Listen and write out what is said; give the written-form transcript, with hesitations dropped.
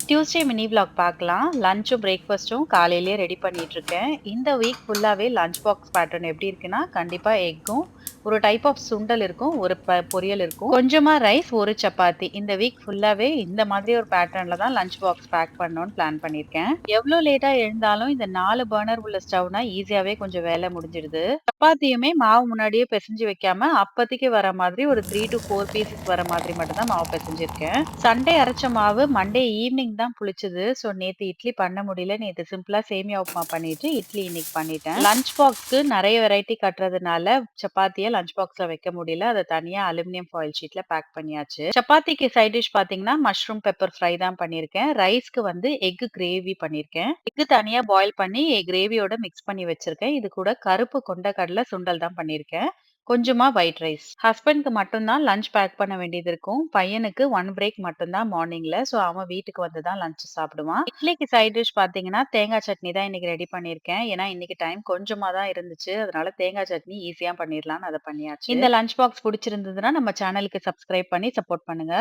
Tuesday mini vlog பார்க்கலாம். லஞ்சும், பிரேக்ஃபாஸ்ட்டும் காலையிலேயே ready பண்ணிட்டு இருக்கேன். இந்த வீக் ஃபுல்லாவே லஞ்ச் பாக்ஸ் பேட்டர்ன் எப்படி இருக்குன்னா, கண்டிப்பா எக்கும், ஒரு டைப் ஆஃப் சுண்டல் இருக்கும், ஒரு பொரியல் இருக்கும். கொஞ்சமா ரைஸ், ஒரு சப்பாத்தி. இந்த வீக் ஃபுல்லாவே இந்த மாதிரி ஒரு பேட்டர்ன்ல தான் லஞ்ச் பாக்ஸ் பேக் பண்ணணும்னு பிளான் பண்ணியிருக்கேன். எவ்ளோ லேட்டா எழுந்தாலும் இந்த 4 பர்னர் உள்ள ஸ்டவ்னா ஈஸியாவே கொஞ்சம் வேலை முடிஞ்சிடுது. சப்பாத்தியுமே மாவு முன்னாடியே பெசஞ்சு வைக்காம, அப்பதைக்கு வர மாதிரி ஒரு 3 டூ 4 பீசஸ் வர மாதிரி மட்டும் தான் மாவு பெசஞ்சிருக்கேன். சண்டே அரைச்ச மாவு மண்டே ஈவ்னிங் தான் புளிச்சது. ஸோ நேத்து இட்லி பண்ண முடியல. நேத்து சிம்பிளா சேமியா உப்புமா பண்ணிட்டு, இட்லி இன்னைக்கு பண்ணிட்டேன். லஞ்ச் பாக்ஸ்க்கு நெறைய வெரைட்டி கட்டுறதுனால, சப்பாத்திய லஞ்ச் பாக்ஸ்ல வைக்க முடியல. அத தனியா அலுமினியம் ஃபாயில் ஷீட்ல பேக் பண்ணியாச்சு. சப்பாத்திக்கு சைட் டிஷ் பார்த்தீங்கன்னா, மஷ்ரூம் பெப்பர் ஃப்ரை தான் பண்ணியிருக்கேன். ரைஸ்க்கு வந்து எக் கிரேவி பண்ணியிருக்கேன். எக் தனியா பாயில் பண்ணி கிரேவியோட மிக்ஸ் பண்ணி வச்சிருக்கேன். இது கூட கருப்பு கொண்டைக்கடல சுண்டல் தான் பண்ணியிருக்கேன். கொஞ்சமா ஒயிட் ரைஸ். ஹஸ்பண்ட்க்கு மட்டும் தான் லஞ்ச் பேக் பண்ண வேண்டியது இருக்கும். பையனுக்கு 1 பிரேக் மட்டும் தான் மார்னிங்ல. ஸோ அவன் வீட்டுக்கு வந்து தான் லஞ்ச் சாப்பிடுவான். இட்லிக்கு சைட் டிஷ் பார்த்தீங்கன்னா, தேங்காய் சட்னி தான் இன்னைக்கு ரெடி பண்ணியிருக்கேன். ஏன்னா இன்னைக்கு டைம் கொஞ்சமா தான் இருந்துச்சு. அதனால தேங்காய் சட்னி ஈஸியா பண்ணிரலாம்னு அத பண்ணியாச்சு. இந்த லஞ்ச் பாக்ஸ் புடிச்சிருந்ததுன்னா நம்ம சேனலுக்கு சப்ஸ்கிரைப் பண்ணி சப்போர்ட் பண்ணுங்க.